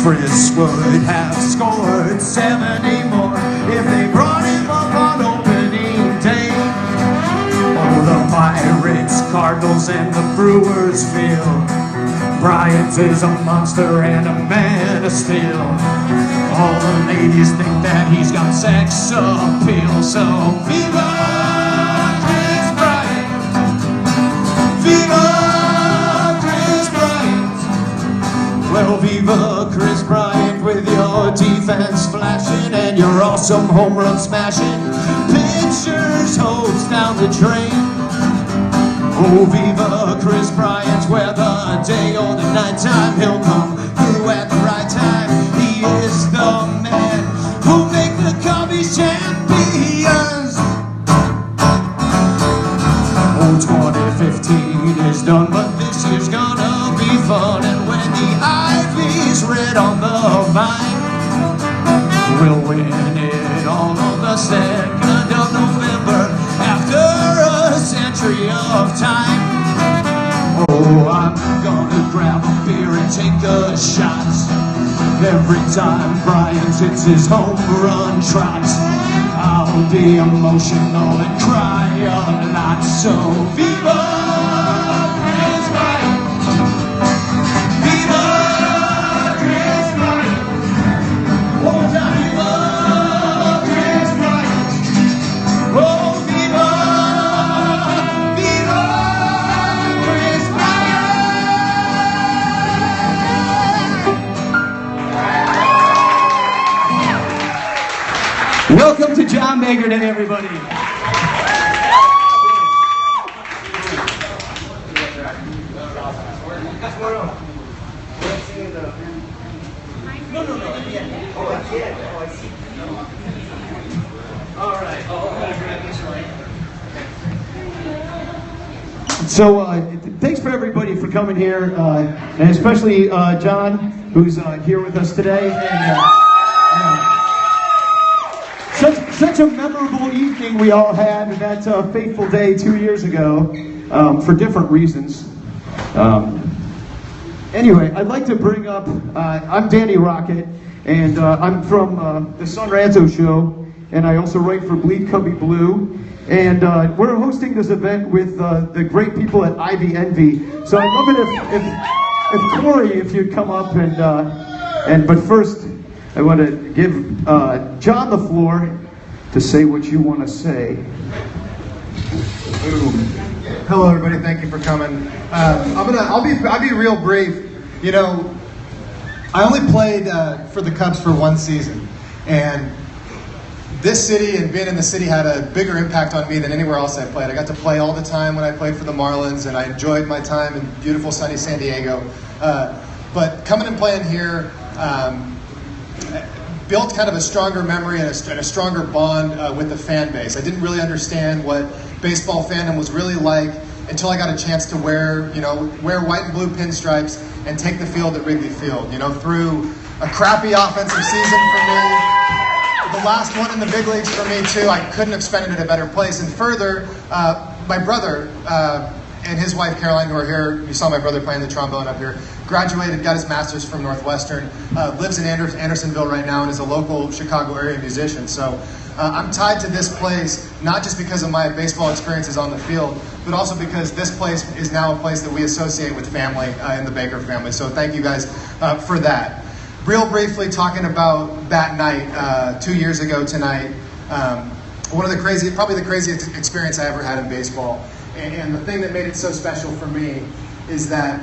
Chris would have scored 70 more if they brought him up on opening day. Oh, the Pirates, Cardinals, and the Brewers feel Bryant is a monster and a man of steel. All the ladies think that he's got sex appeal. So viva Chris Bryant, viva Chris Bryant. Well, viva Chris Bryant with your defense flashing and your awesome home run smashing, pitchers hose down the drain. Oh, viva Chris Bryant, whether day or the nighttime, he'll come through at the right time. He is the man who'll make the Cubbies champions. Oh, 2015 is done, but this year's gonna be fun. And when the ivy's red on the vine, we'll win it all on the 2nd of November after a century of time. Oh, I'm gonna grab a beer and take a shot every time Bryant hits his home run trot. I'll be emotional and cry a lot. So viva Chris Bryant, viva Chris Bryant, one more time, viva Chris Bryant. Oh, viva, viva Chris Bryant. Welcome to John Baker Day, everybody. So thanks for everybody for coming here, and especially John, who's here with us today. And, such a memorable evening we all had that fateful day 2 years ago, for different reasons. Anyway, I'd like to bring up, I'm Danny Rocket, and I'm from the Son Ranto Show, and I also write for Bleed Cubby Blue. And we're hosting this event with the great people at Ivy Envy. So I'd love it if Corey, if you'd come up but first I want to give John the floor to say what you want to say. Hello, everybody. Thank you for coming. I'll be real brief. You know, I only played for the Cubs for one season, and this city and being in the city had a bigger impact on me than anywhere else I played. I got to play all the time when I played for the Marlins, and I enjoyed my time in beautiful sunny San Diego. But coming and playing here built kind of a stronger memory and a stronger bond with the fan base. I didn't really understand what baseball fandom was really like until I got a chance to wear white and blue pinstripes and take the field at Wrigley Field. You know, through a crappy offensive season for me, the last one in the big leagues for me too. I couldn't have spent it at a better place. And further, my brother and his wife Caroline, who are here, you saw my brother playing the trombone up here, graduated, got his master's from Northwestern, lives in Andersonville right now, and is a local Chicago area musician. So I'm tied to this place, not just because of my baseball experiences on the field, but also because this place is now a place that we associate with family in the Baker family. So thank you guys for that. Real briefly, talking about that night 2 years ago tonight, probably the craziest experience I ever had in baseball. And the thing that made it so special for me is that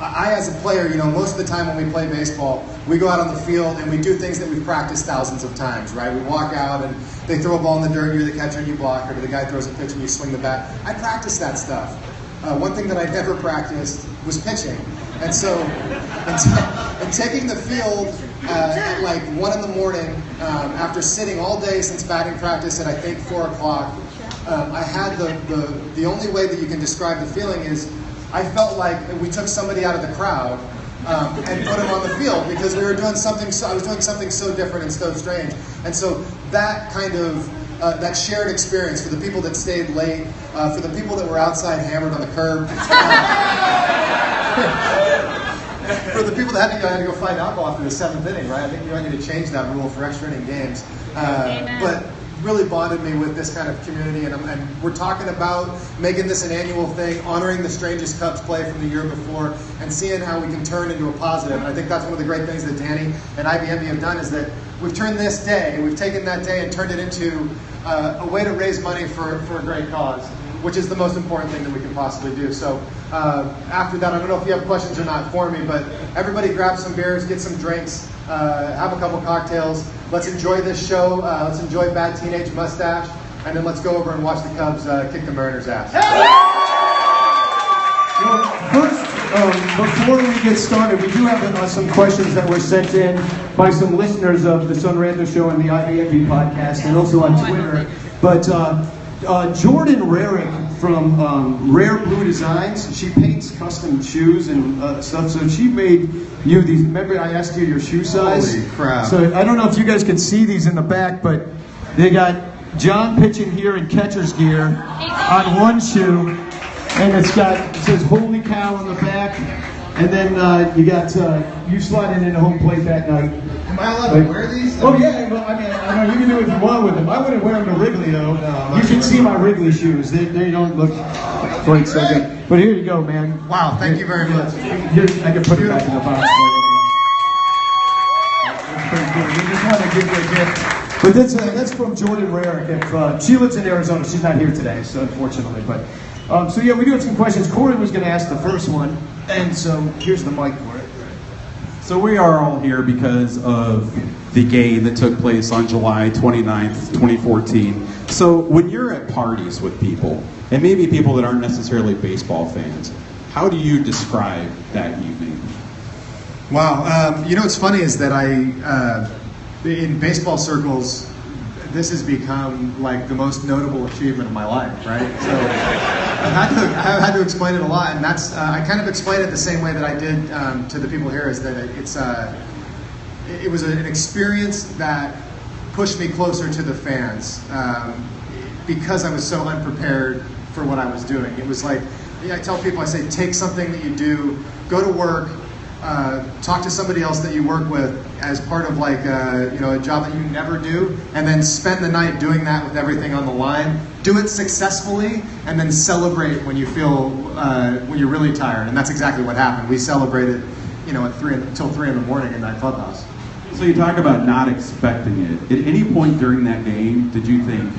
I, as a player, most of the time when we play baseball, we go out on the field and we do things that we've practiced thousands of times, right? We walk out and they throw a ball in the dirt, you're the catcher and you block, or the guy throws a pitch and you swing the bat. I practiced that stuff. One thing that I never practiced was pitching. And so, and taking the field at like 1 in the morning, after sitting all day since batting practice at I think 4 o'clock, I had the only way that you can describe the feeling is I felt like we took somebody out of the crowd and put him on the field because we were doing something. I was doing something so different and so strange. And so that kind of that shared experience for the people that stayed late, for the people that were outside hammered on the curb. For the people that had to go find alcohol after the 7th inning, right? I think you might need to change that rule for extra inning games. But really bonded me with this kind of community, and we're talking about making this an annual thing, honoring the strangest Cubs play from the year before, and seeing how we can turn into a positive. And I think that's one of the great things that Danny and IBMB have done, is that we've turned this day, we've taken that day and turned it into a way to raise money for a great cause, which is the most important thing that we can possibly do. So after that, I don't know if you have questions or not for me, but everybody grab some beers, get some drinks, have a couple cocktails. Let's enjoy this show. Let's enjoy Bad Teenage Mustache, and then let's go over and watch the Cubs kick the Mariners' ass. Well, first, before we get started, we do have some questions that were sent in by some listeners of the Son Ranto Show and the IBMB podcast, and also on Twitter. But Jordan Rarick from Rare Blue Designs, she paints custom shoes and stuff, so she made you these. Remember I asked you your shoe size? Holy crap. So I don't know if you guys can see these in the back, but they got John pitching here in catcher's gear on one shoe, and it says "Holy Cow" on the back, and then you got you sliding into home plate that night. Am I allowed to wear these? Oh yeah, well, I mean, I know you can do what you want with them. I wouldn't wear them to Wrigley though. No, you should see my Wrigley shoes. They don't look quite so good. But here you go, man. Wow, thank you very much. I can put it back in the box. We just want to give you a gift. But that's from Jordan Rarick. She lives in Arizona. She's not here today, so unfortunately. But so yeah, we do have some questions. Corey was going to ask the first one, and so here's the mic for it. So we are all here because of the game that took place on July 29th, 2014. So when you're at parties with people, and maybe people that aren't necessarily baseball fans, how do you describe that evening? Wow, you know what's funny is that in baseball circles, this has become like the most notable achievement of my life, right? So I've had to explain it a lot, and that's I kind of explain it the same way that I did to the people here, is that it was an experience that pushed me closer to the fans because I was so unprepared for what I was doing. It was like, I tell people, I say, take something that you do, go to work, talk to somebody else that you work with as part of like a job that you never do, and then spend the night doing that with everything on the line. Do it successfully, and then celebrate when you feel when you're really tired. And that's exactly what happened. We celebrated, until 3 in the morning in that clubhouse. So you talk about not expecting it. At any point during that game, did you think,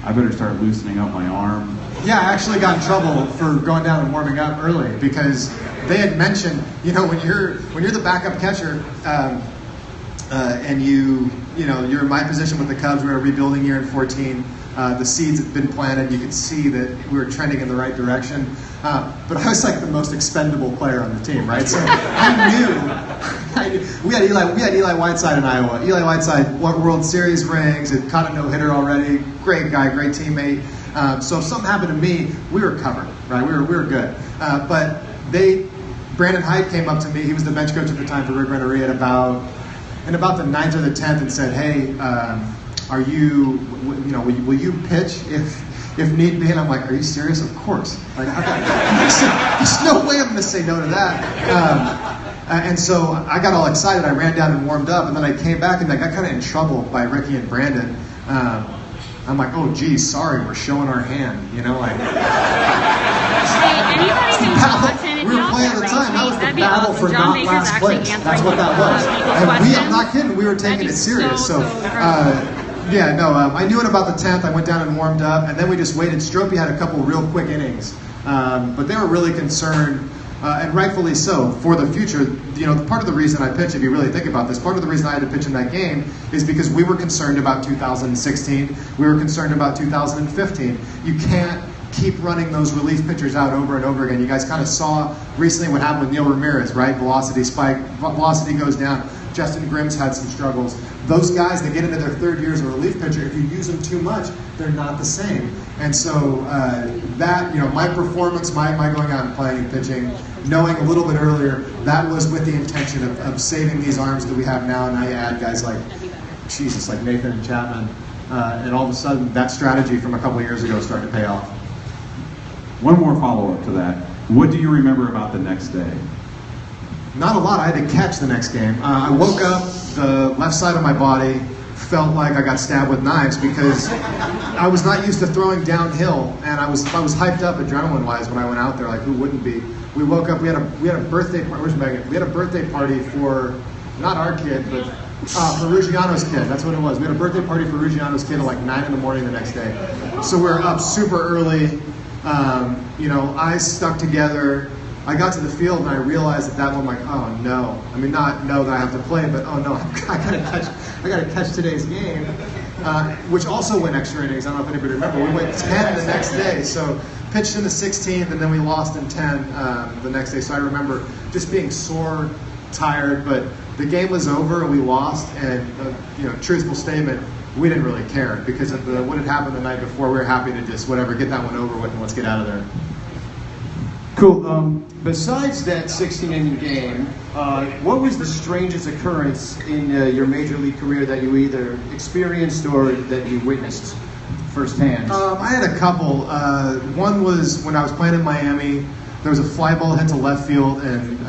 I better start loosening up my arm? Yeah, I actually got in trouble for going down and warming up early, because they had mentioned, when you're the backup catcher, and you're in my position with the Cubs. We were a rebuilding year in 14. The seeds had been planted. You could see that we were trending in the right direction. But I was like the most expendable player on the team, right? So I knew we had Eli Whiteside in Iowa. Eli Whiteside won World Series rings, had caught a no-hitter already. Great guy, great teammate. So if something happened to me, we were covered, right? We were good. But Brandon Hyde came up to me. He was the bench coach at the time for Rick Rennery in about the 9th or the 10th, and said, "Hey, will you pitch if need be?" And I'm like, "Are you serious? Of course. Like, there's no way I'm going to say no to that." And so I got all excited. I ran down and warmed up, and then I came back and I got kind of in trouble by Ricky and Brandon. I'm like, "Oh, geez, sorry, we're showing our hand," We were playing at the time. That was the battle for not last place. That's what that was. And I'm not kidding. We were taking it serious. So, I knew it about the 10th. I went down and warmed up, and then we just waited. Stropey had a couple real quick innings, but they were really concerned, and rightfully so, for the future. Part of the reason I pitched, if you really think about this, part of the reason I had to pitch in that game is because we were concerned about 2016. We were concerned about 2015. You can't keep running those relief pitchers out over and over again. You guys kind of saw recently what happened with Neil Ramirez, right? Velocity spike, velocity goes down. Justin Grimm's had some struggles. Those guys that get into their third year as a relief pitcher, if you use them too much, they're not the same. And so my performance, my going out and playing and pitching, knowing a little bit earlier, that was with the intention of saving these arms that we have now. And now you add guys like Nathan and Chapman, and all of a sudden that strategy from a couple of years ago started to pay off. One more follow-up to that. What do you remember about the next day? Not a lot. I had to catch the next game. I woke up, the left side of my body felt like I got stabbed with knives because I was not used to throwing downhill, and I was hyped up adrenaline-wise when I went out there. Like, who wouldn't be? We woke up. We had a birthday party. Where's Megan? We had a birthday party for not our kid, but for Ruggiano's kid. That's what it was. We had a birthday party for Ruggiano's kid at like 9 in the morning the next day. So we were up super early. Eyes stuck together. I got to the field and I realized at that moment, like, oh no. I mean, not know that I have to play, but oh no, I gotta catch today's game, which also went extra innings. I don't know if anybody remember. We went 10 the next day, so pitched in the 16th, and then we lost in 10 the next day. So I remember just being sore, tired, but the game was over and we lost. And truthful statement, we didn't really care because of what had happened the night before. We were happy to just get that one over with and let's get out of there. Cool. Besides that 16-inning game, what was the strangest occurrence in your major league career that you either experienced or that you witnessed firsthand? I had a couple. One was when I was playing in Miami. There was a fly ball hit to left field, and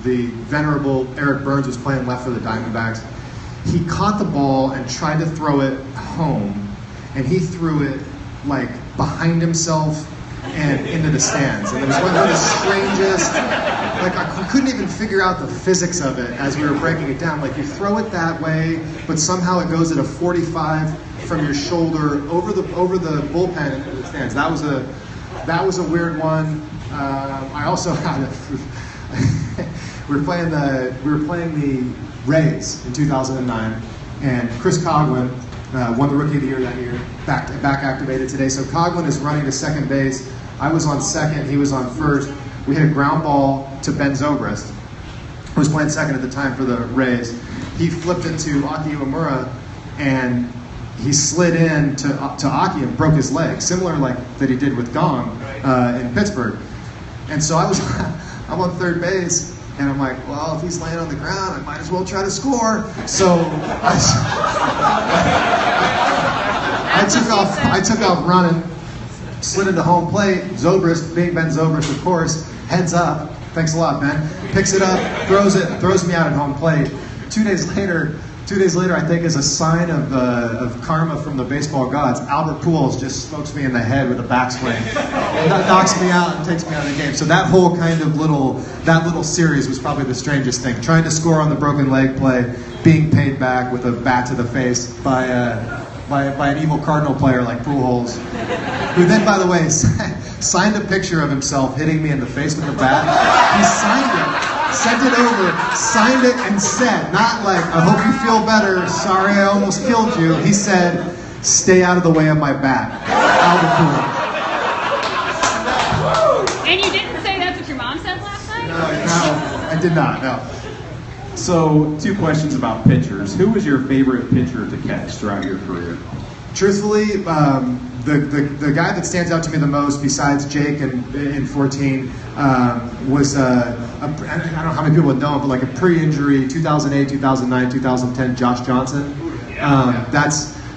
the venerable Eric Burns was playing left for the Diamondbacks. He caught the ball and tried to throw it home, and he threw it like behind himself and into the stands. And it was one of the strangest, like I couldn't even figure out the physics of it as we were breaking it down. Like you throw it that way, but somehow it goes at a 45 from your shoulder over the bullpen into the stands. That was a weird one. I also had we were playing the Rays in 2009, and Chris Coughlin won the Rookie of the Year that year, back activated today. So Coughlin is running to second base. I was on second, he was on first. We hit a ground ball to Ben Zobrist, who was playing second at the time for the Rays. He flipped it to Aki Uemura, and he slid in to Aki and broke his leg, similar like that he did with Gong in Pittsburgh. And so I'm on third base, and I'm like, well, if he's laying on the ground, I might as well try to score. So I took off running, slid into home plate. Zobrist, being Ben Zobrist, of course, heads up. Thanks a lot, Ben. Picks it up, throws me out at home plate. 2 days later, I think, as a sign of karma from the baseball gods, Albert Pujols just smokes me in the head with a backswing. That knocks me out and takes me out of the game. So that whole kind of little series was probably the strangest thing. Trying to score on the broken leg play, being paid back with a bat to the face by an evil Cardinal player like Pujols, who then, by the way, signed a picture of himself hitting me in the face with the bat. He signed it, sent it over, signed it, and said, not like, I hope you feel better, sorry I almost killed you. He said, stay out of the way of my bat. And you didn't say that's what your mom said last night? No, I did not, no. So, 2 questions about pitchers. Who was your favorite pitcher to catch throughout your career? Truthfully, the guy that stands out to me the most, besides Jake in 14, was I don't know how many people would know him, but like a pre-injury 2008, 2009, 2010 Josh Johnson.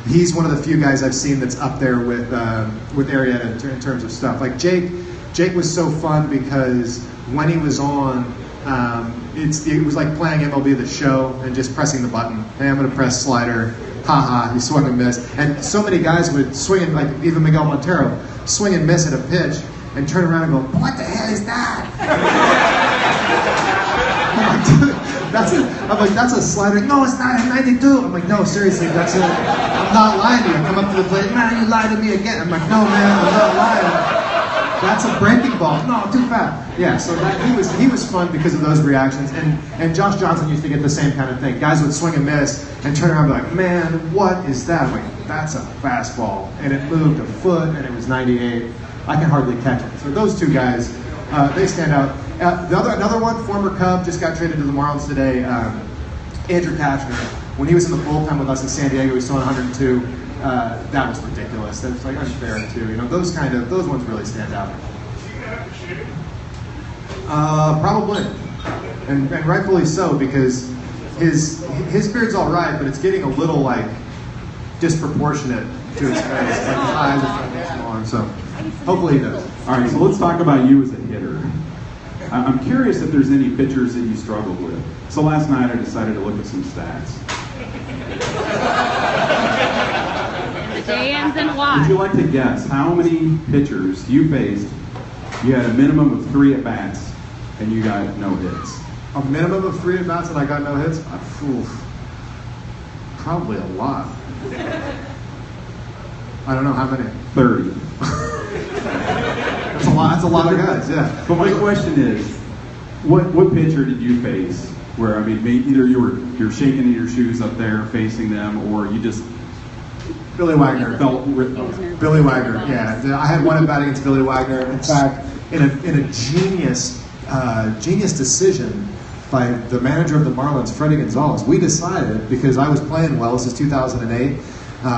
He's one of the few guys I've seen that's up there with Arrieta in terms of stuff. Like Jake was so fun because when he was on, it was like playing MLB The Show and just pressing the button. Hey, I'm going to press slider. Haha, he swung and missed. And so many guys would swing and, like even Miguel Montero, swing and miss at a pitch and turn around and go, what the hell is that? I'm like, that's a slider. No, it's not, a 92. I'm like, no, seriously, I'm not lying to you. I come up to the plate, man, you lied to me again. I'm like, no, man, I'm not lying. That's a breaking ball. No, too fast. Yeah, so he was fun because of those reactions. And Josh Johnson used to get the same kind of thing. Guys would swing and miss and turn around and be like, man, what is that? I'm like, that's a fastball. And it moved a foot and it was 98. I can hardly catch it. So those 2 guys, they stand out. Another one, former Cub, just got traded to the Marlins today, Andrew Kachner. When he was in the bullpen with us in San Diego, he was throwing 102. That was ridiculous. That was like unfair too. You know, those ones really stand out. Probably, and rightfully so, because his beard's all right, but it's getting a little like disproportionate to his face. Like his eyes are starting to get smaller. So hopefully he does. All right, so let's talk about you as a hitter. I'm curious if there's any pitchers that you struggled with. So last night I decided to look at some stats. The JMs and Would you Y. like to guess how many pitchers you faced? You had a minimum of 3 at-bats, and you got no hits. A minimum of 3 at-bats and I got no hits? Probably a lot. I don't know how many. 30. That's a lot. That's a lot of guys. Yeah. But my question is, what pitcher did you face where, I mean, either you're shaking in your shoes up there facing them, or you just Billy Wagner. felt Billy Wagner. Yeah. I had one at-bat against Billy Wagner. In fact, in a genius decision by the manager of the Marlins, Freddie Gonzalez, we decided, because I was playing well, this is 2008,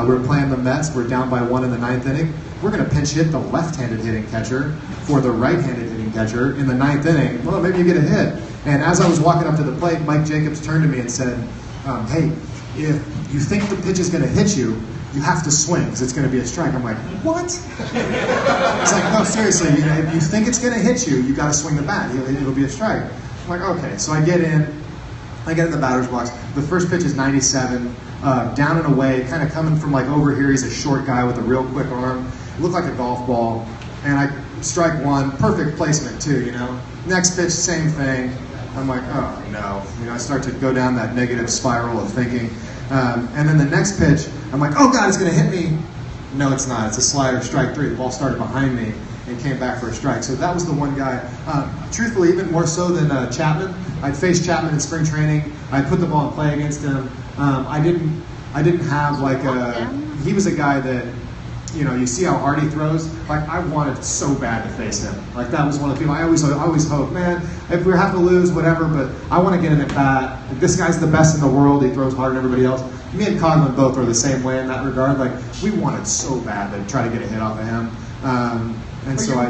we were playing the Mets, we're down by 1 in the 9th inning, we're going to pinch hit the left-handed hitting catcher for the right-handed hitting catcher in the 9th inning. Well, maybe you get a hit. And as I was walking up to the plate, Mike Jacobs turned to me and said, hey, if you think the pitch is going to hit you, you have to swing because it's going to be a strike. I'm like, what? It's like, no, seriously, if you think it's going to hit you, you got to swing the bat. It'll be a strike. I'm like, okay. So I get in the batter's box. The first pitch is 97, down and away, kind of coming from like over here. He's a short guy with a real quick arm. Looked like a golf ball. And I strike 1, perfect placement too, Next pitch, same thing. I'm like, oh no. I start to go down that negative spiral of thinking. And then the next pitch, I'm like, oh God, it's going to hit me. No, it's not. It's a slider, strike 3. The ball started behind me and came back for a strike. So that was the one guy. Truthfully, even more so than Chapman. I'd faced Chapman in spring training. I'd put the ball in play against him. I didn't have like he was a guy that, you see how hard he throws. Like I wanted so bad to face him. Like that was one of the people. I always hope, man, if we have to lose, whatever. But I want to get him at bat. Like, this guy's the best in the world. He throws harder than everybody else. Me and Coughlin both are the same way in that regard. Like we wanted so bad to try to get a hit off of him. And so I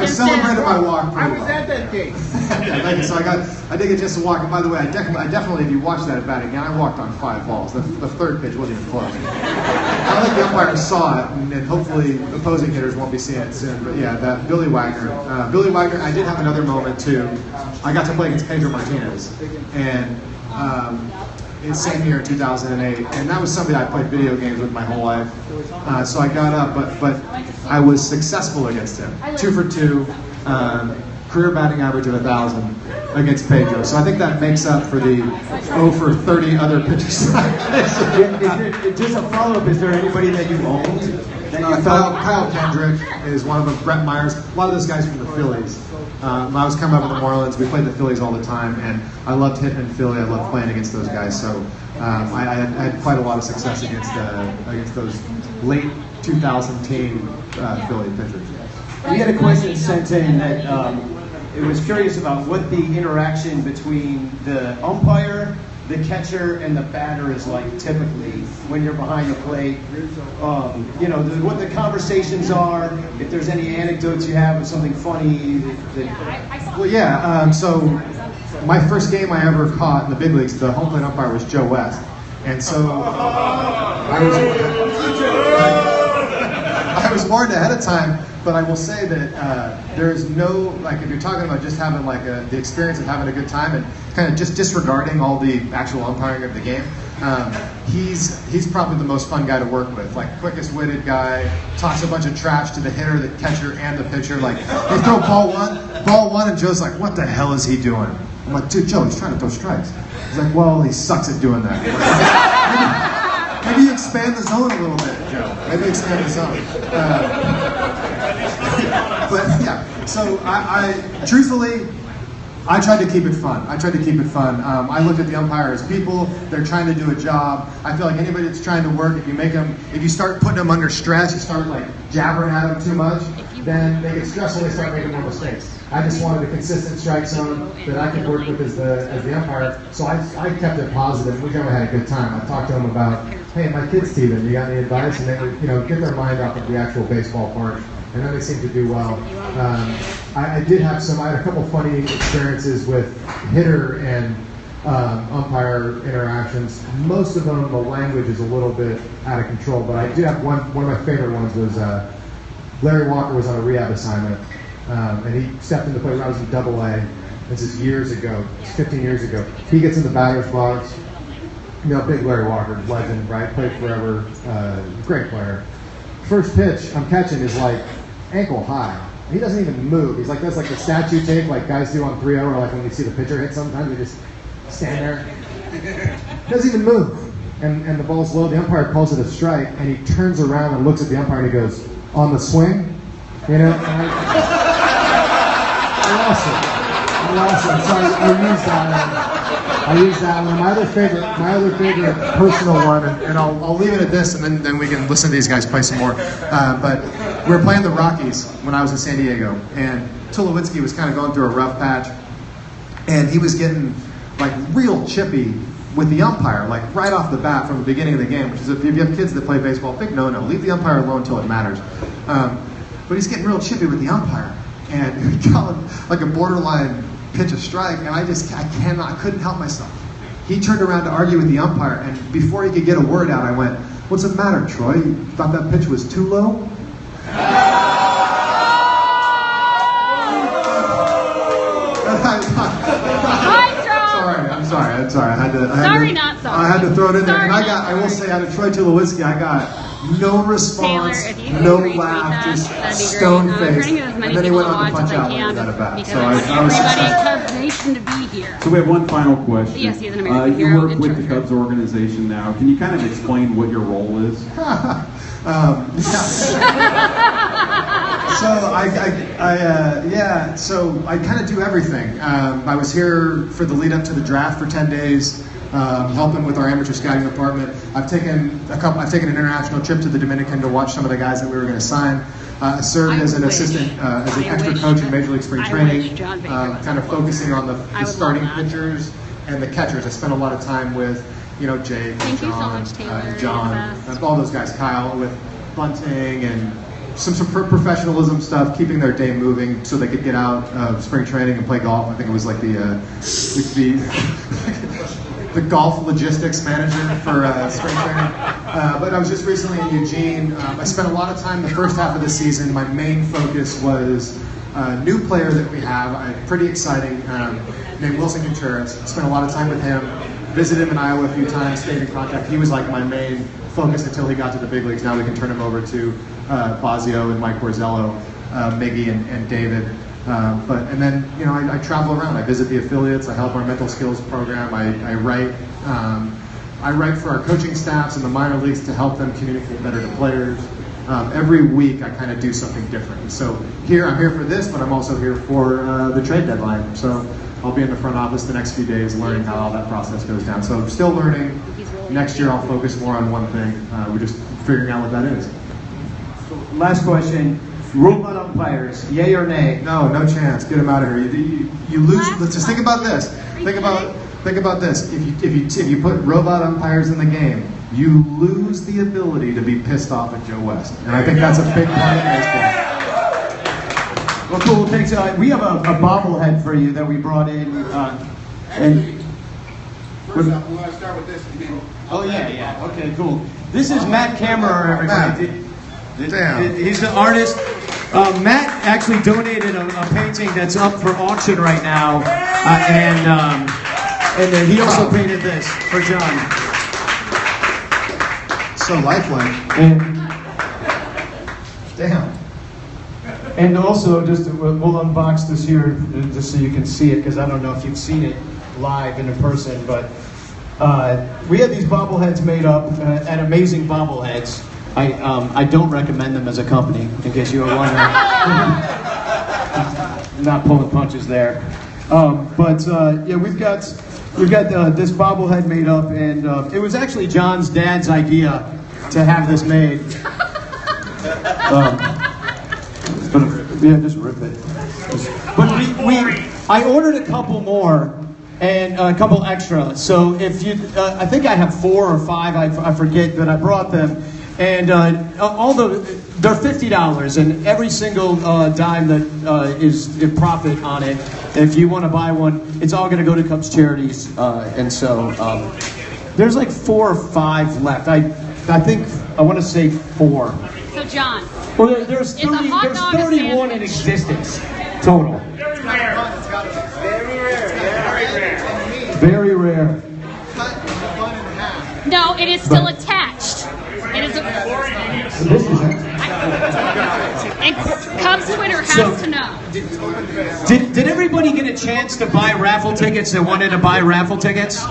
celebrated my walk. I was at that game. Yeah, thank you. So I did get just a walk. And by the way, I definitely, if you watch that at bat again, I walked on 5 balls. The third pitch wasn't even close. I don't think the umpire saw it, and hopefully opposing hitters won't be seeing it soon. But yeah, that Billy Wagner. I did have another moment too. I got to play against Pedro Martinez, and it's same year, 2008, and that was somebody I played video games with my whole life. So I got up, but I was successful against him. 2 for 2, career batting average of 1,000 against Pedro. So I think that makes up for the 0 for 30 other pitchers. Just a follow-up, is there anybody that you owned? Kyle Kendrick is one of them. Brett Myers. A lot of those guys from the Phillies. When I was coming up with the Marlins, we played the Phillies all the time, and I loved hitting in Philly. I loved playing against those guys. So I had quite a lot of success against those late 2000 team Philly pitchers. We had a question sent in that it was curious about what the interaction between the umpire, the catcher, and the batter is like typically when you're behind the plate. What the conversations are, if there's any anecdotes you have of something funny. Well, yeah. So my first game I ever caught in the big leagues, the home plate umpire was Joe West, and so I was warned ahead of time. But I will say that there is no, like, if you're talking about just having like the experience of having a good time and kind of just disregarding all the actual umpiring of the game, he's probably the most fun guy to work with. Like, quickest witted guy, talks a bunch of trash to the hitter, the catcher, and the pitcher. Like, they throw ball one, and Joe's like, what the hell is he doing? I'm like, dude, Joe, he's trying to throw strikes. He's like, well, he sucks at doing that. Maybe you expand the zone a little bit, Joe. Maybe expand the zone. But yeah, so I truthfully, I tried to keep it fun. I I looked at the umpire as people. They're trying to do a job. I feel like anybody that's trying to work, if you start putting them under stress, you start like jabbering at them too much, then they get stressful. They start making more mistakes. I just wanted a consistent strike zone that I could work with as the umpire. So I kept it positive. We never had a good time. I talked to them about, hey, my kid's Steven, you got any advice? And they would, get their mind off of the actual baseball part. And then they seem to do well. I had a couple funny experiences with hitter and umpire interactions. Most of them, the language is a little bit out of control, but I did have one of my favorite ones was Larry Walker was on a rehab assignment, and he stepped into play when I was in Double-A. This is years ago, 15 years ago. He gets in the batter's box. Big Larry Walker, legend, right? Played forever, great player. First pitch I'm catching is like ankle high. He doesn't even move. He's like this, like the statue take, like guys do on 3-0, or like when you see the pitcher hit sometimes, they just stand there. Doesn't even move. And the ball's low. The umpire calls it a strike, and he turns around and looks at the umpire and he goes, "On the swing?" And I lost it. So I used that one. My other favorite personal one, and I'll leave it at this, and then we can listen to these guys play some more. But we were playing the Rockies when I was in San Diego, and Tulowitzki was kind of going through a rough patch, and he was getting like real chippy with the umpire, like right off the bat from the beginning of the game, which is if you have kids that play baseball, big no-no. Leave the umpire alone until it matters. But he's getting real chippy with the umpire, and calling like a borderline pitch a strike, and I couldn't help myself. He turned around to argue with the umpire, and before he could get a word out, I went, "What's the matter, Troy? You thought that pitch was too low?" I'm sorry. I had to throw it in there. And I will say, out of Troy Tulowitzki, I got no response, Taylor, if you no could laugh, retweet just that'd be great. stone I'm trying face. to get as many And then he people went to on to watch punch as I out when he can got it back. because So I want I was everybody just in Cubs Nation to be here. So we have one final question. Yes, he's an American You hero work and with the treasure. Cubs organization now. Can you kind of explain what your role is? So I kind of do everything. I was here for the lead up to the draft for 10 days, helping with our amateur scouting department. I've taken an international trip to the Dominican to watch some of the guys that we were going to sign. I served as an assistant, as an extra coach in Major League Spring Training, kind of focusing on the starting pitchers and the catchers. I spent a lot of time with, Jake, Thank you so John, much, Taylor. and You're John, the best. all those guys, Kyle, with bunting and some professionalism stuff, keeping their day moving so they could get out of spring training and play golf. I think it was like the golf logistics manager for spring training. But I was just recently in Eugene. I spent a lot of time the first half of the season. My main focus was a new player that we have, pretty exciting, named Wilson Contreras. Spent a lot of time with him. Visited him in Iowa a few times, stayed in contact. He was like my main focus until he got to the big leagues. Now we can turn him over to Fazio and Mike Borzello, Miggy and David. And then I travel around. I visit the affiliates. I help our mental skills program. I write. I write for our coaching staffs in the minor leagues to help them communicate better to players. Every week I kind of do something different. So I'm here for this, but I'm also here for the trade deadline. So I'll be in the front office the next few days learning how all that process goes down. So I'm still learning. Next year I'll focus more on one thing. We're just figuring out what that is. Last question. Robot umpires, yay or nay? No chance. Get them out of here. You lose. Let's just think about this. Think about this. If you put robot umpires in the game, you lose the ability to be pissed off at Joe West, and I think that's a big part of baseball. Well, cool. Thanks. We have a bobblehead for you that we brought in, and First off, we want to start with this. oh yeah. Okay, cool. This is Matt Kammerer, everybody. Damn. He's the artist. Matt actually donated a painting that's up for auction right now, and then he also painted this for John. So lifelike. Damn. And also, we'll unbox this here just so you can see it, because I don't know if you've seen it live and in person, but we had these bobbleheads made up at Amazing Bobbleheads. I don't recommend them as a company, in case you were wondering. Not pulling punches there. Yeah, we've got this bobblehead made up, and it was actually John's dad's idea to have this made. Yeah, just rip it. But I ordered a couple more and a couple extra. So if you, I think I have 4 or 5. I forget, but I brought them. And they're $50, and every single dime that is in profit on it, if you want to buy one, it's all going to go to Cubs charities. And so there's like 4 or 5 left. I think I want to say 4. So John, Well, there's It's a hot there's dog, a 31 in sandwich. existence total. Very rare. Very rare. Cut the bun in half. No, it is still attached. It is. So this is it. And Cubs Twitter has to know. Did everybody get a chance to buy raffle tickets that wanted to buy raffle tickets?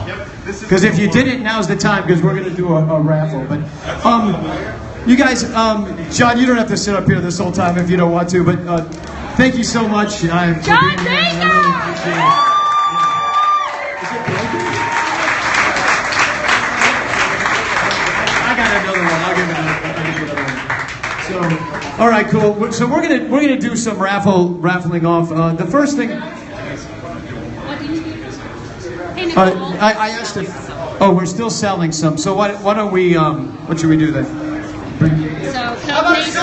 Because if you didn't, now's the time, because we're going to do a raffle. But you guys, John, you don't have to sit up here this whole time if you don't want to. But thank you so much. For John, being here. I thank really you! appreciate it. Is it broken? I got another one. I'll give you another one. So, all right, cool. So we're gonna do some raffling off. The first thing. What do you do? Hey, Nicole. I asked if. Oh, we're still selling some. So why don't we? What should we do then? So, Cub Nation.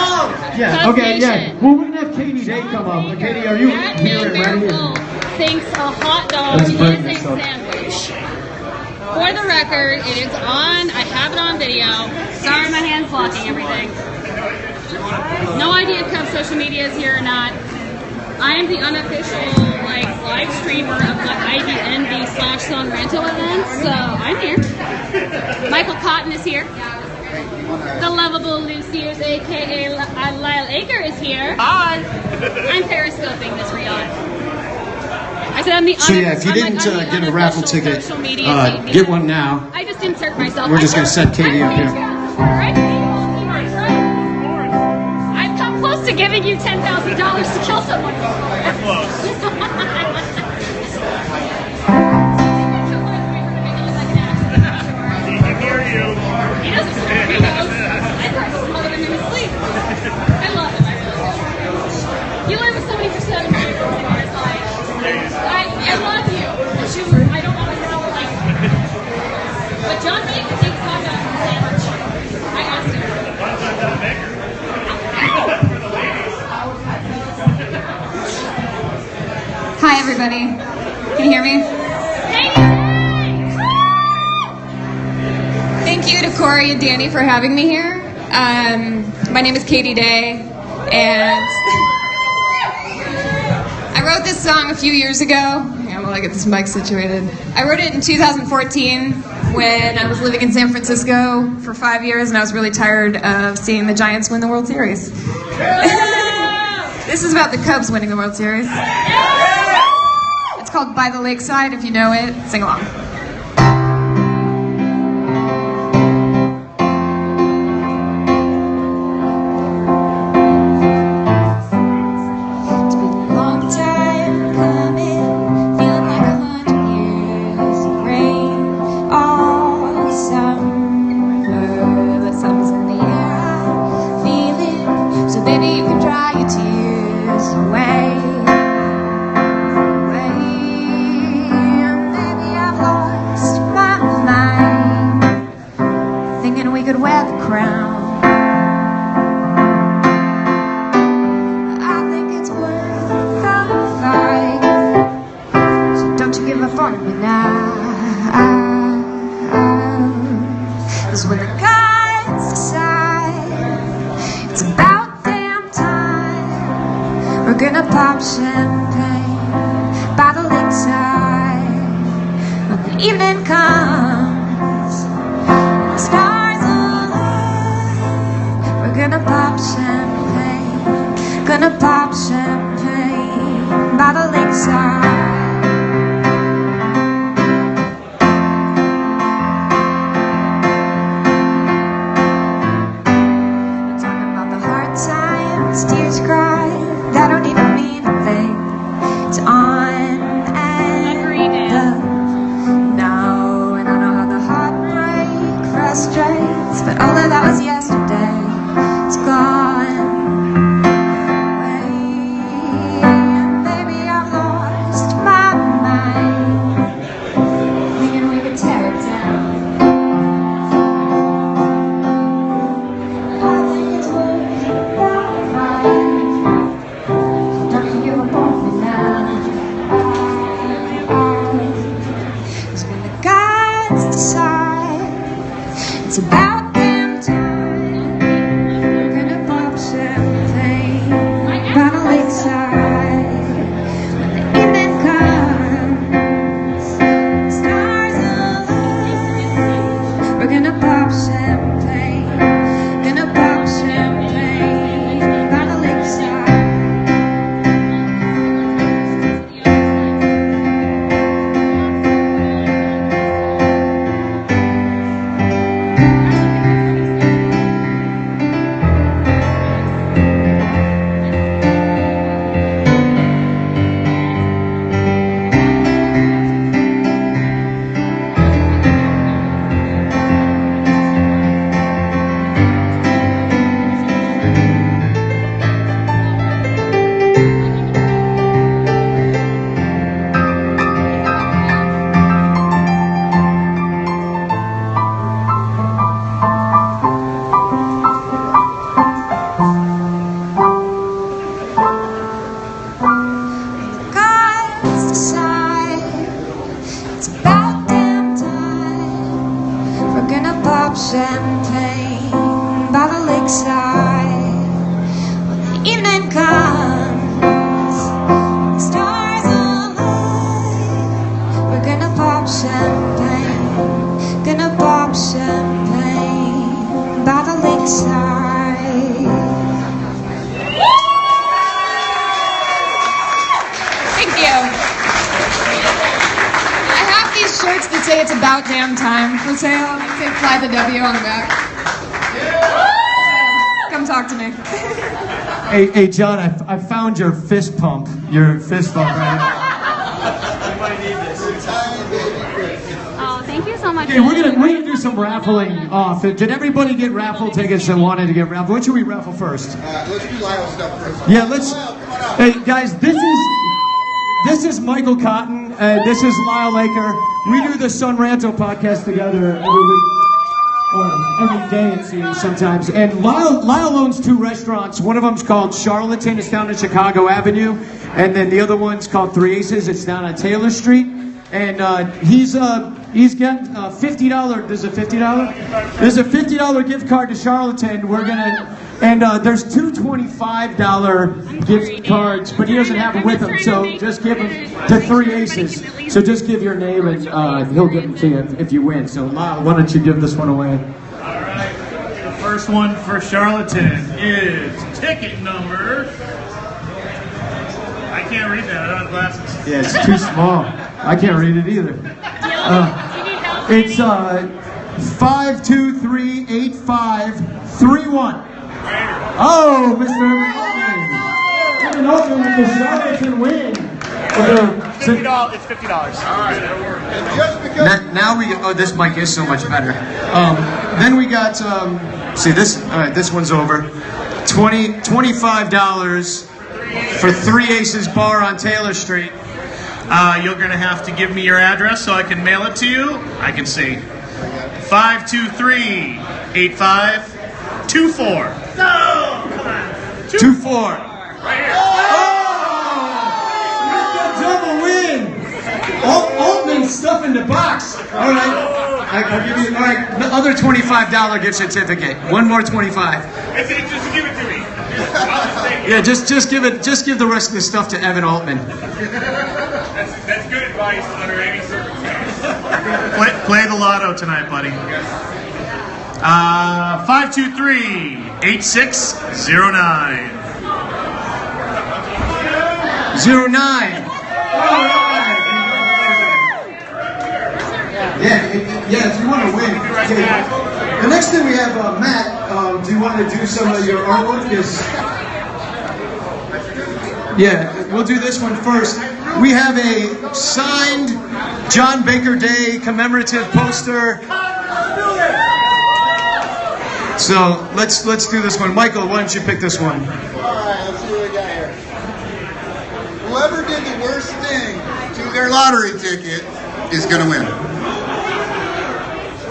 Yeah. Cub Okay. Yeah. Nation. Well, we're gonna have Katie Day come up. Katie, are you That here man and ready? Bear thinks a hot dog That's is perfect, a so- sandwich. For the record, it is on. I have it on video. Sorry, my hand's blocking everything. No idea if Cubs social media is here or not. I am the unofficial live streamer of the IVNB/Son Ranto event, so I'm here. Michael Cotton is here. The lovable Lucius, aka Lyle Aker, is here. Hi. I'm periscoping this for y'all. I said I'm the So yeah, if you didn't get a raffle ticket, get one now. I just insert myself. We're just gonna set Katie up here. I've come close to giving you $10,000 to kill someone. He doesn't care. He knows. I tried to smother him in his sleep. I love him. I really do. You live with somebody for 7 years. And it's like, I love you. I don't want to sound like you. But John Baker thinks hot dogs is a sandwich. I asked him. Hi, everybody. Can you hear me? Thank you to Corey and Danny for having me here. My name is Katie Day, and I wrote this song a few years ago. I'm gonna get this mic situated. I wrote it in 2014 when I was living in San Francisco for 5 years, and I was really tired of seeing the Giants win the World Series. This is about the Cubs winning the World Series. It's called By the Lakeside. If you know it, sing along. It's been a long time coming, feeling like 100 years of rain all summer, but something's in the air, I feel it. So baby, you can dry your tears away. Maybe I've lost my mind, thinking we could wear the crown. I think it's worth the fight, so don't you give up on me now. 'Cause when the gods decide it's about damn time, we're gonna pop champagne by the lakeside. When the evening comes, the stars align, we're gonna pop champagne, gonna pop champagne by the lakeside. We're talking about the hard times, tears cry, that don't even mean a thing. It's on and Agreed, up now, and I know how the heartbreak frustrates, but all of that was yesterday. It's gone away, and baby, I've lost my mind, thinking we could tear it down. I think it's worth the fight. Don't you give up on me now. 'Cause when the gods decide it's about damn time, we're gonna pop champagne champagne by the lakeside. When the evening comes, the stars align. We're gonna pop champagne, gonna pop champagne by the lakeside. Thank you. I have these shirts that say it's about damn time for sale. They say fly the W on the back. Come talk to me. Hey, John, I found your fist pump. Your fist pump, right? Oh, thank you so much. Okay, we're gonna do some raffling off. Did everybody get raffle tickets that wanted to get raffle? What should we raffle first? Let's do Lyle stuff first. Yeah, let's. Hey, guys, this is Michael Cotton. This is Lyle Laker. We do the Son Ranto podcast together every week. Every day it seems sometimes. And Lyle owns 2 restaurants. One of them's called Charlatan. It's down on Chicago Avenue. And then the other one's called Three Aces. It's down on Taylor Street. And he's got $50. There's a $50. There's a $50 gift card to Charlatan. We're gonna. And there's 2 $25 gift cards, but he doesn't have them with him, so just give them to Three Aces. So just give your name, and he'll give them to you if you win. So Lyle, why don't you give this one away? All right. The first one for Charlatan is ticket number. I can't read that. I don't have glasses. Yeah, it's too small. I can't read it either. It's 5238531. Oh, Mr. Evan Altman with the Charlatan win. It's $50. All right. And just because Now we this mic is so much better. Then we got see this. All right, this one's over. $25 for Three Aces Bar on Taylor Street. You're going to have to give me your address so I can mail it to you. I can see. 523-8524. No! Come on. 24. Right here. Double win! Altman stuffing the box. All right. I'll give you. All right. The other $25 gift certificate. One more 25. Just give it to me. Yeah, just give it. Just give the rest of the stuff to Evan Altman. That's good advice under any circumstance. Play the lotto tonight, buddy. 523-8609. 09. Yeah, if you want to win. Okay. The next thing we have, Matt, do you want to do some of your artwork? Yeah, we'll do this one first. We have a signed John Baker Day commemorative poster. So let's do this one. Michael, why don't you pick this one? All right, let's see what we got here. Whoever did the worst thing to their lottery ticket is going to win.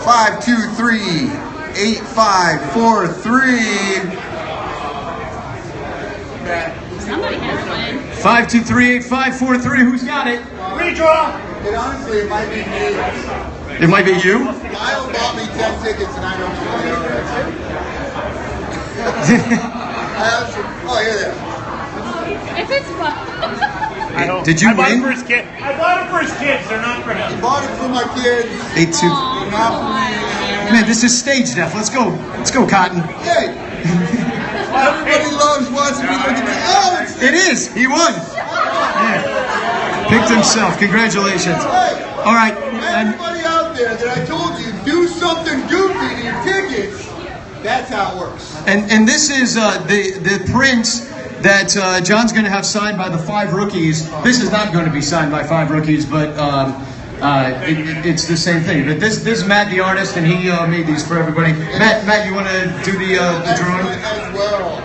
523-8543. Somebody has to win. 523-8543. Who's got it? Redraw. It honestly, it might be me. It might be you. Lyle bought me 10 tickets and I don't know what oh, here they are. If it's fun. Did you win? I bought it for his kids. They're not for him. I bought it for my kids. 8-2. Not for me. Man, this is stage death. Let's go. Let's go, Cotton. Hey! Everybody loves watching me look at me. Oh, it's It is. He won. Yeah. Picked himself. Congratulations. All right. And everybody out there that I told you, do something goofy to your tickets. That's how it works. and this is the print that John's going to have signed by the 5 rookies. This is not going to be signed by 5 rookies, but it's the same thing. But this is Matt, the artist, and he made these for everybody. Matt, you want to do the drawing? As well.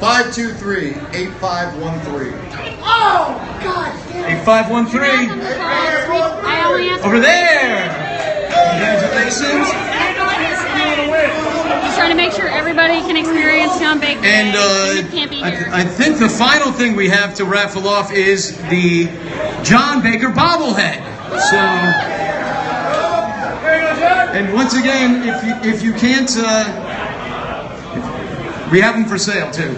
523-8513. Oh, God damn it. 8513. I only have to Over there. Congratulations. Just trying to make sure everybody can experience John Baker. And Can't be here. I think the final thing we have to raffle off is the John Baker bobblehead. So, and once again, if you can't, we have them for sale too.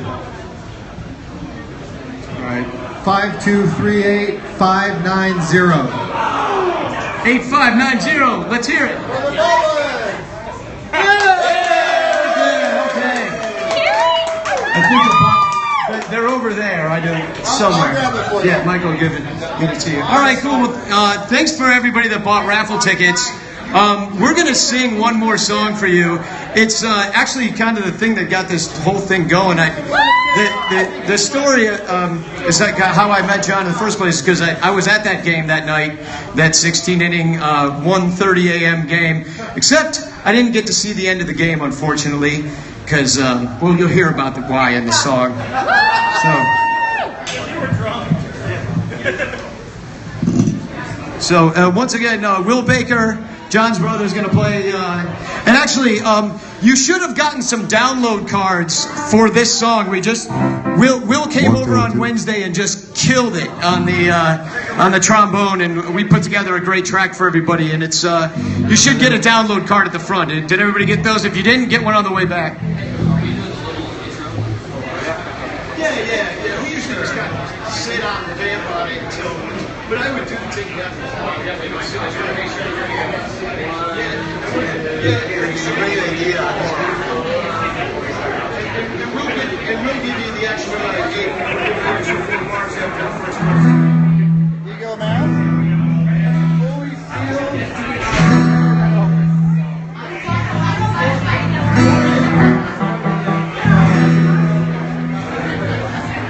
All right. 5238-590. 8590. Let's hear it. Okay. I think they're over there. I don't somewhere. I'll grab it for you. Yeah, Michael, will give it to you. All right, cool. Well, thanks for everybody that bought raffle tickets. We're gonna sing one more song for you. It's actually kind of the thing that got this whole thing going. The story is like how I met John in the first place, because I was at that game that night, that 16-inning, 1:30 a.m. game. Except I didn't get to see the end of the game, unfortunately, because well, you'll hear about the why in the song. So once again, Will Baker, John's brother, is going to play. And actually, you should have gotten some download cards for this song. Will came over on Wednesday and just killed it on the trombone, and we put together a great track for everybody. And it's you should get a download card at the front. Did everybody get those? If you didn't, get one on the way back. Yeah. We usually just kind of sit on the vamp on it until. But I would do the thing and we'll give you the actual game. You go, man.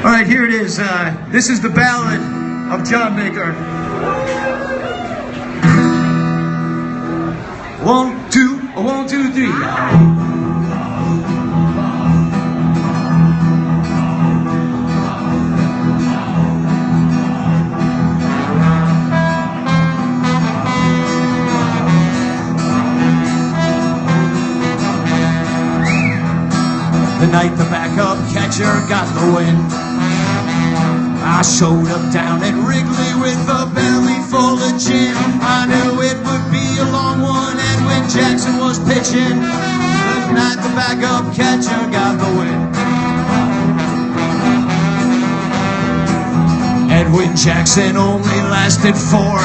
All right, here it is. This is the ballad of John Baker. 1, 2, 1, 2, 3. The night the backup catcher got the win, I showed up down at Wrigley with a belly full of gin. I knew it would be a long one, and when Jackson was pitching, the night the backup catcher got the win. Edwin Jackson only lasted 4.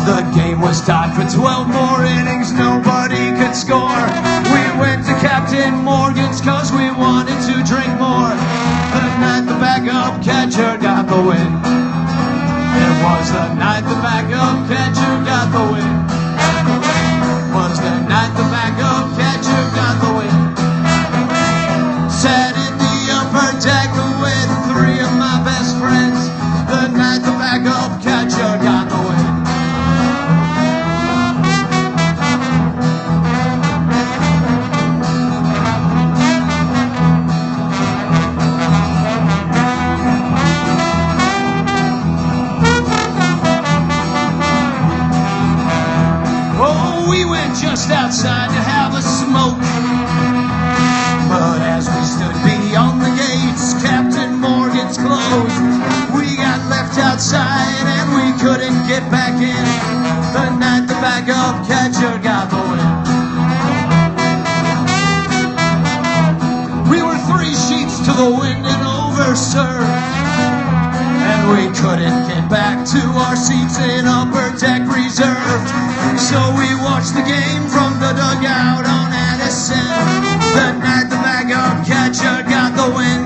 The game was tied for 12 more innings, nobody could score. We went to Captain Morgan's cause we wanted to drink more. The night the backup catcher got the win. It was the night the backup catcher got the win. Was the night the backup catcher got the win. Sat in the upper deck with 3 of my best friends. The night the backup catcher got the win. Just outside to have a smoke, but as we stood beyond the gates, Captain Morgan's closed. We got left outside and we couldn't get back in. The night the backup catcher got the win. We were 3 sheets to the wind and overserved, and we couldn't get back to our seats in upper deck reserved. So we watched the game from the dugout on Addison. The night the backup catcher got the win.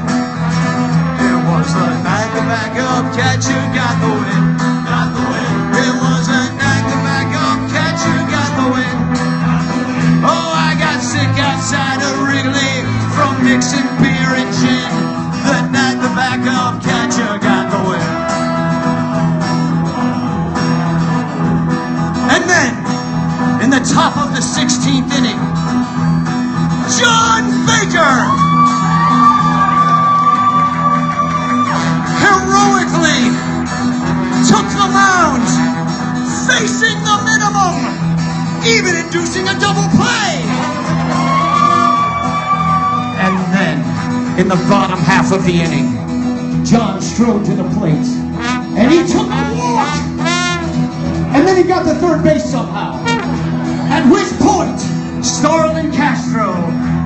It was the night the backup catcher got the win. Got the win. It was the night the backup catcher got the win. Oh, I got sick outside of Wrigley from mixing beer and gin. The night the backup catcher got the win. And then, in the top of the 16th inning, John Baker heroically took the mound, facing the minimum, even inducing a double play. And then, in the bottom half of the inning, John strode to the plate, and he took a walk. he got to third base somehow. At which point, Starlin Castro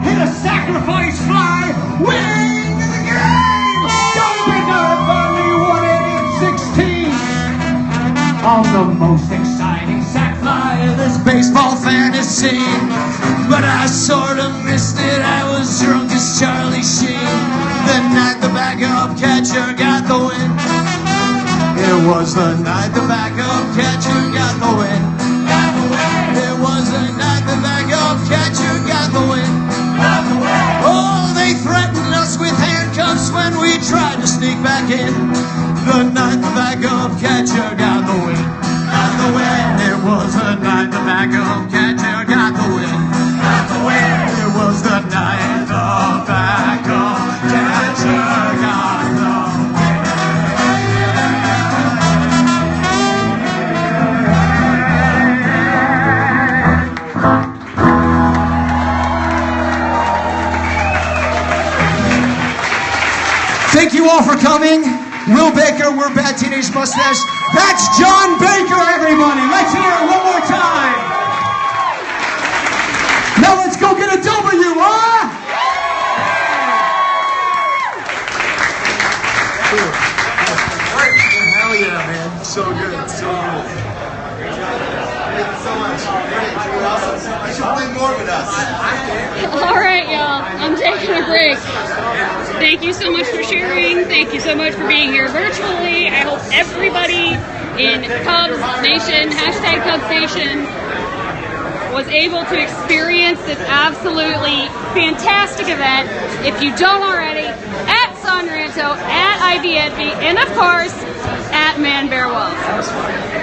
hit a sacrifice fly, winning the game! Johnny Baker finally won it in 16 on the most exciting sac fly this baseball fan has seen. But I sort of missed it, I was drunk as Charlie Sheen. The night the backup catcher got the win. It was the night the backup catcher got the win. It was the night the backup catcher got the win. Oh, they threatened us with handcuffs when we tried to sneak back in. The night the backup catcher got the win. Got the win. It was the night the backup catcher got the win. Got the win. It was the night the backup catcher got the win. Thank you all for coming. Will Baker, we're Bad Teenage Mustache. That's John Baker, everybody. Let's hear it one more time. Now let's go get a W, huh? Hell yeah, man. So good, so good. Thank you so much. You should play more with us. All right, y'all. I'm taking a break. Thank you so much for sharing. Thank you so much for being here virtually. I hope everybody in Cubs Nation, hashtag Cubs Nation, was able to experience this absolutely fantastic event. If you don't already, at Son Ranto, at IB Envy, and of course, at Man Bear Wolf.